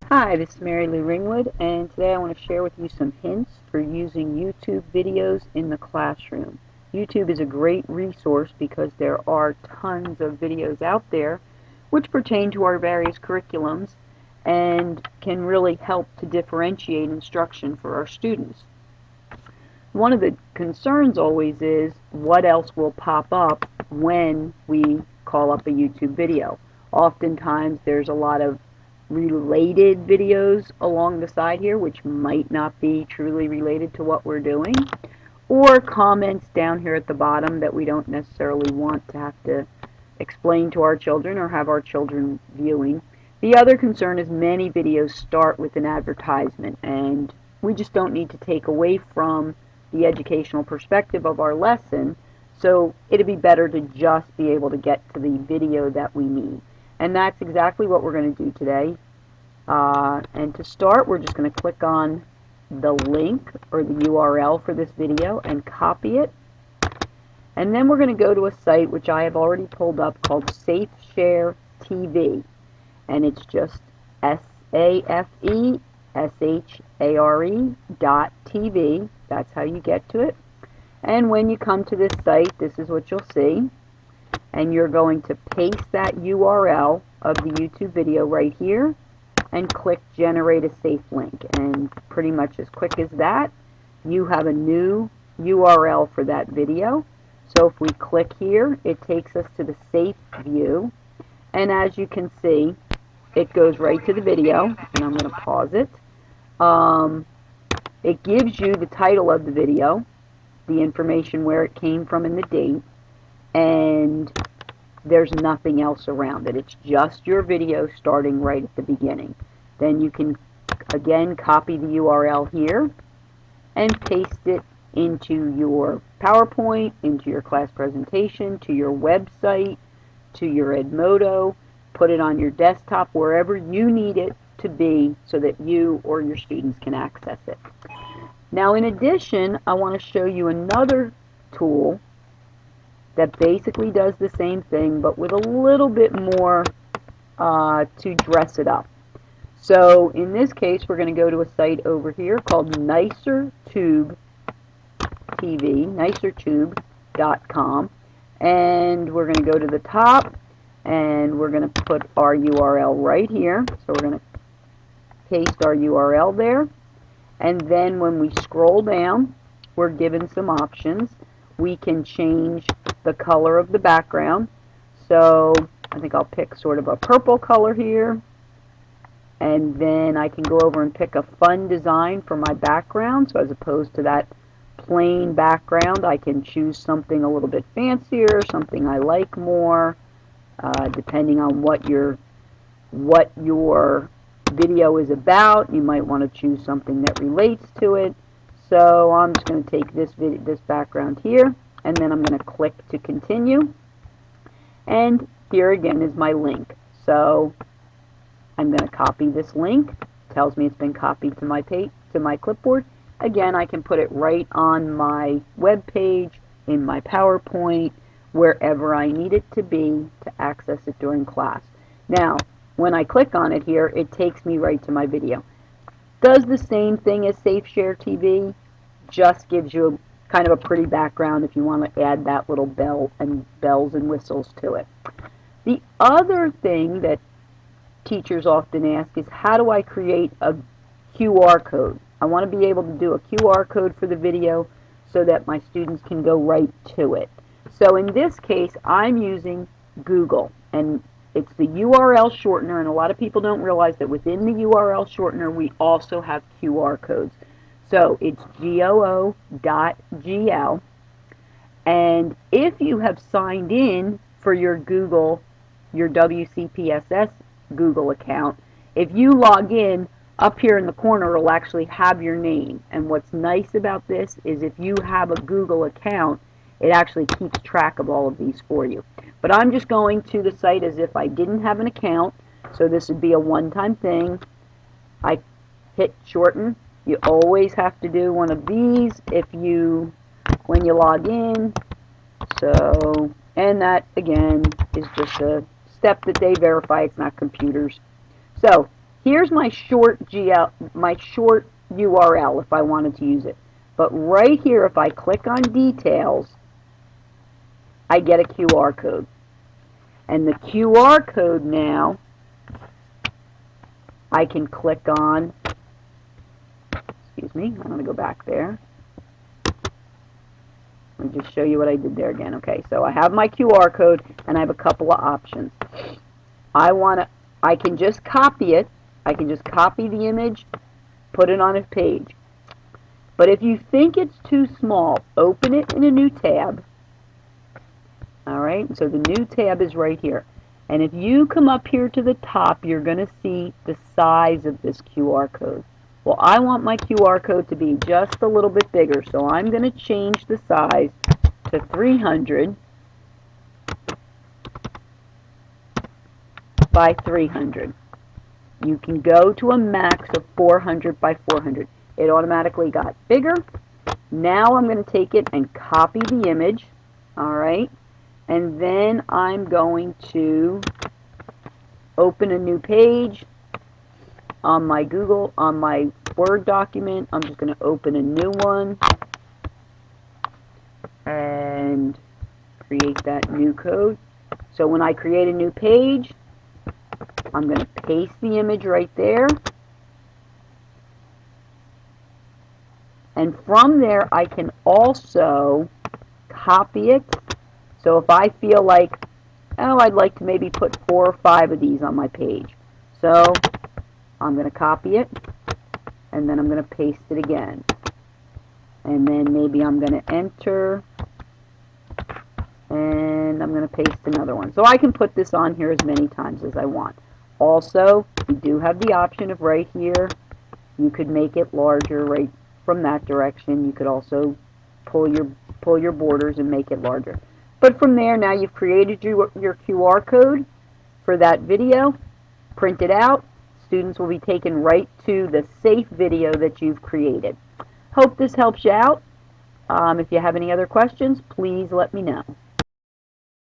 Hi, this is Mary Lou Ringwood, and today I want to share with you some hints for using YouTube videos in the classroom. YouTube is a great resource because there are tons of videos out there which pertain to our various curriculums and can really help to differentiate instruction for our students. One of the concerns always is what else will pop up when we call up a YouTube video. Oftentimes there's a lot of related videos along the side here which might not be truly related to what we're doing, or comments down here at the bottom that we don't necessarily want to have to explain to our children or have our children viewing. The other concern is many videos start with an advertisement, and we just don't need to take away from the educational perspective of our lesson, so it'd be better to just be able to get to the video that we need. And that's exactly what we're going to do today. And to start, we're just going to click on the link or the URL for this video and copy it. And then we're going to go to a site which I have already pulled up called SafeShareTv. And it's just SafeShare.tv. That's how you get to it. And when you come to this site, this is what you'll see. And you're going to paste that URL of the YouTube video right here and click Generate a Safe Link. And pretty much as quick as that, you have a new URL for that video. So if we click here, it takes us to the Safe view. And as you can see, it goes right to the video. And I'm going to pause it. It gives you the title of the video, the information where it came from and the date, and there's nothing else around it. It's just your video starting right at the beginning. Then you can again copy the URL here and paste it into your PowerPoint, into your class presentation, to your website, to your Edmodo, put it on your desktop, wherever you need it to be so that you or your students can access it. Now, in addition, I want to show you another tool that basically does the same thing, but with a little bit more to dress it up. So in this case, we're going to go to a site over here called NicerTube TV, NicerTube.com, and we're going to go to the top, and we're going to put our URL right here. So we're going to paste our URL there, and then when we scroll down, we're given some options. We can change the color of the background. So I think I'll pick sort of a purple color here. And then I can go over and pick a fun design for my background. So as opposed to that plain background, I can choose something a little bit fancier, something I like more, depending on what your video is about. You might want to choose something that relates to it. So I'm just going to take this background here, and then I'm going to click to continue. And here again is my link. So I'm going to copy this link. It tells me it's been copied to my clipboard. Again, I can put it right on my web page, in my PowerPoint, wherever I need it to be to access it during class. Now, when I click on it here, it takes me right to my video. Does the same thing as SafeShareTv, just gives you kind of a pretty background if you want to add that little bells and whistles to it. The other thing that teachers often ask is, how do I create a QR code? I want to be able to do a QR code for the video so that my students can go right to it. So in this case, I'm using Google, and it's the URL shortener, and a lot of people don't realize that within the URL shortener we also have QR codes. So it's goo.gl, and if you have signed in for your WCPSS Google account, if you log in, up here in the corner it'll actually have your name. And what's nice about this is if you have a Google account, it actually keeps track of all of these for you. But I'm just going to the site as if I didn't have an account, so this would be a one-time thing. I hit shorten. You always have to do one of these when you log in. So, and that again is just a step that they verify. It's not computers. So here's my short URL if I wanted to use it. But right here, if I click on details, I get a QR code. And the QR code now, I can click on, excuse me, I'm going to go back there. Let me just show you what I did there again. Okay, so I have my QR code, and I have a couple of options. I can just copy it. I can just copy the image, put it on a page. But if you think it's too small, open it in a new tab. All right, so the new tab is right here. And if you come up here to the top, you're going to see the size of this QR code. Well, I want my QR code to be just a little bit bigger, so I'm going to change the size to 300 by 300. You can go to a max of 400 by 400. It automatically got bigger. Now I'm going to take it and copy the image, all right? And then I'm going to open a new page on my Word document. I'm just going to open a new one and create that new code. So when I create a new page, I'm going to paste the image right there. And from there, I can also copy it. So if I feel like, oh, I'd like to maybe put 4 or 5 of these on my page. So I'm going to copy it, and then I'm going to paste it again. And then maybe I'm going to enter, and I'm going to paste another one. So I can put this on here as many times as I want. Also, you do have the option of right here, you could make it larger right from that direction. You could also pull your borders and make it larger. But from there, now you've created your QR code for that video, print it out. Students will be taken right to the safe video that you've created. Hope this helps you out. If you have any other questions, please let me know.